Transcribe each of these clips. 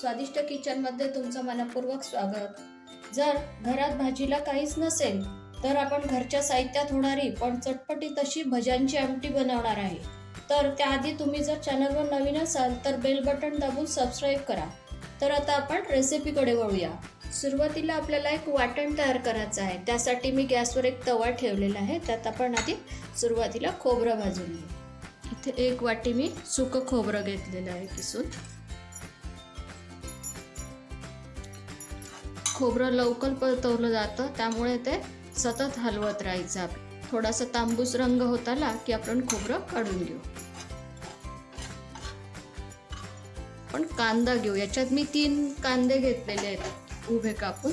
स्वादिष्ट किचनमध्ये तुमचं मनपूर्वक स्वागत। जर घरात भाजीला काहीच नसेल तर आपण घरच्या साहित्यात होणारी पण चटपटीत अशी भज्यांची आमटी बनवणार आहे। तर त्याआधी तुम्ही जर चॅनलवर नवीन असाल तर बेल बटन दाबून सबस्क्राइब करा। तर आता आपण रेसिपीकडे वळूया। सुरुवातीला आपल्याला एक वाटण तयार करायचं आहे। त्यासाठी मी गॅसवर एक तवा ठेवलेला आहे। त्यात आपण आधी सुरुवातीला खोबरं भाजून घेऊ। इथे एक वाटी मी सुकं खोबरं घेतलेलं आहे किसून। खोबरं लवकर परतवलं जातं त्यामुळे ते सतत हलवत राहायचं। थोडासा तांबूस रंग होत आला की आपण खोबरं काढून घेऊ। पण कांदा घेऊ। याच्यात मी 3 कांदे घेतलेले आहेत उभे कापून।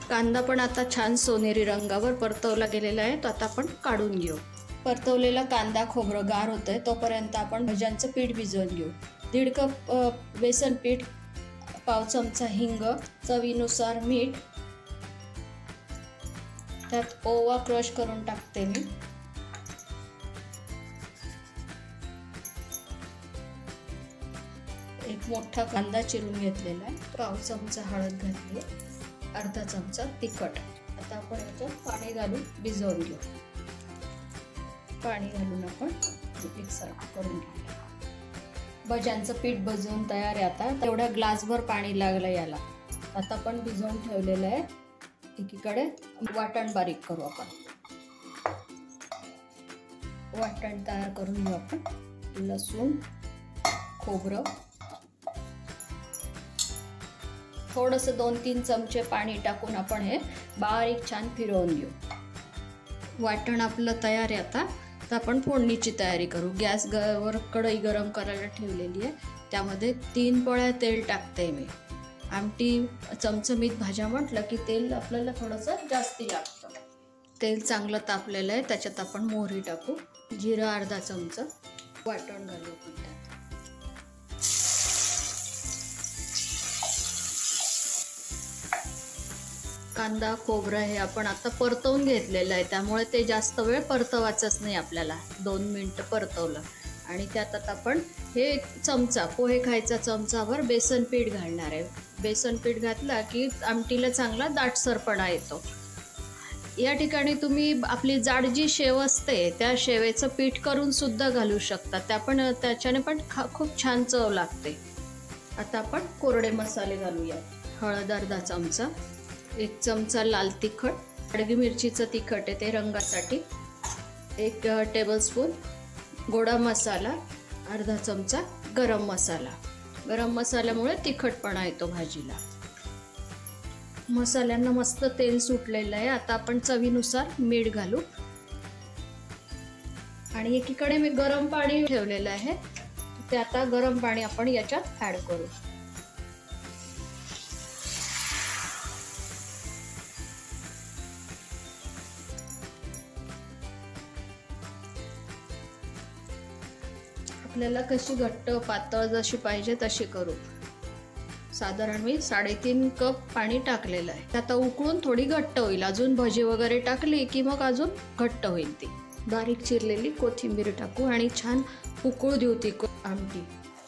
कांदा पण आता छान सोनेरी रंगावर परतवला गेलेला आहे। तो आता आपण काढून घेऊ। परतवलेला कांदा खोबरं गार होतंय तोपर्यंत आपण भज्यांचं पीठ भिजवून घेऊ। 1.5 कप बेसन पीठ, पाव चमचा हिंग, चवीनुसार मीठ, त्यात ओवा क्रश करून टाकते मी। एक मोठा कांदा चिरून घेतलेला आहे। पाव चमचा हळद घातली, अर्धा चमचा तिखट। आता आपण याच्यात पाणी घालून भिजवून घेऊ। पाणी घालून आपण एकसारखं करून घेऊ। भज्यांचं पीठ भिजवून तयार आहे। आता तेवढ्या ग्लासभर पाणी लागलं याला। आता आपण भिजवून ठेवलेलं आहे। एकीकडे वाटण बारीक करू आपण। वाटण तयार करून घेऊ आपण। लसूण, खोबरं, थोडंसं 2-3 चमचे पाणी टाकून आपण हे बारीक छान फिरवून घेऊ। वाटण आपलं तयार आहे। आता तर आपण फोडणीची तयारी करू। गॅस वर कढई गरम करायला ठेवलेली आहे। त्यामध्ये 3 पळ्या तेल टाकते मी। आमटी चमचमीत भाज्या म्हटलं की तेल आपल्याला थोडंसं जास्ती लागतं। तेल चांगलं तापलेलं आहे। त्याच्यात आपण मोहरी टाकू, जिरं अर्धा चमचा, वाटण घालू आपण त्यात। कांदा खोबरं हे आपण आता परतवून घेतलेलं आहे त्यामुळे ते जास्त वेळ परतवायचंच नाही आपल्याला। 2 मिनिटं परतवलं आणि त्यात आता आपण हे चमचा, पोहे खायचा चमचाभर बेसन पीठ घालणार आहे। बेसन पीठ घातला की आमटीला चांगला दाटसरपणा येतो। या ठिकाणी तुम्ही आपली जाड जी शेव असते त्या शेवेचं पीठ करून सुद्धा घालू शकता। त्याच्याने पण खूप छान चव लागते। आता आपण कोरडे मसाले घालूया। हळद अर्धा चमचा, 1 चमचा लाल तिखट, खडगी मिरचीचं तिखट आहे ते रंगासाठी, 1 टेबलस्पून गोडा मसाला, अर्धा चमचा गरम मसाला। गरम मसाल्यामुळे तिखटपणा येतो भाजीला। मसाल्यांना मस्त तेल सुटलेलं आहे। आता आपण चवीनुसार मीठ घालू आणि एकीकडे मी गरम पाणी ठेवलेलं आहे। ते आता गरम पाणी आपण याच्यात ॲड करू। आपल्याला कशी घट्ट पातळ जशी पाहिजे तशी करू। साधारण मी 3.5 कप पाणी टाकलेलं आहे। आता उकळून थोडी घट्ट होईल। अजून भजी वगैरे टाकली की मग अजून घट्ट होईल ती। बारीक चिरलेली कोथिंबीर टाकू आणि छान उकळू देऊ ती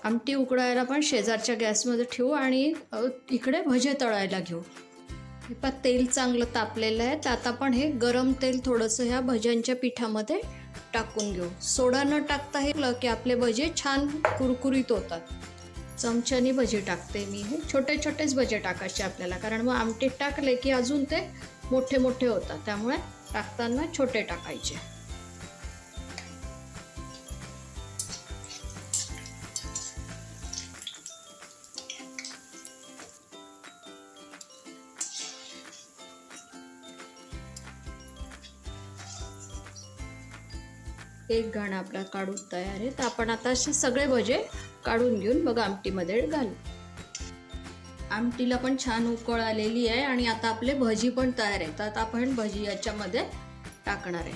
आमटी उकळायला पण शेजारच्या गॅसमध्ये ठेवू आणि इकडे भजे तळायला घेऊ। हे तेल चांगलं तापलेलं आहे। तर आता आपण हे गरम तेल थोडंसं ह्या भज्यांच्या पिठामध्ये टाकून घेऊ। सोडा न टाकता हे की आपले भजे छान कुरकुरीत होतात। चमच्याने भजे टाकते मी। हे छोटे छोटेच भजे टाकायचे आपल्याला, कारण मग आमटीत टाकले की अजून ते मोठे मोठे होतात। त्यामुळे टाकताना छोटे टाकायचे। एक घाण आपला काढून तयार आहे। तर आपण आता असे सगळे भजे काढून घेऊन मग आमटीमध्ये घालू। आमटीला पण छान उकळ आलेली आहे आणि आता आपले भजी पण तयार आहेत। आता आपण भजी याच्यामध्ये टाकणार आहे।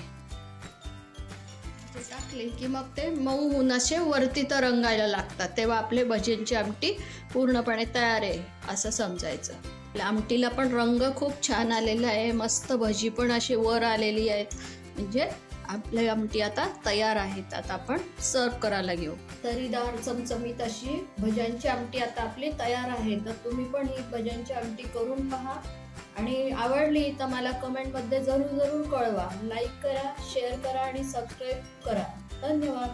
ते टाकले की मग ते मऊ होऊन असे वरती तर रंगायला लागतात, तेव्हा आपले भजींची आमटी पूर्णपणे तयार आहे असं समजायचं। आमटीला पण रंग खूप छान आलेला आहे। मस्त भजी पण अशी वर आलेली आहेत। म्हणजे आपली आमटी आता तयार आहेत. आता आपण सर्व करायला घेऊ. तरीदार चमचमीत अशी भज्यांची आमटी आता आपली तयार आहे. तर तुम्ही पण ही भज्यांची आमटी करून पहा आणि आवडली तर मला कमेंटमध्ये जरूर कळवा. लाईक करा, शेअर करा आणि सबस्क्राईब करा. धन्यवाद.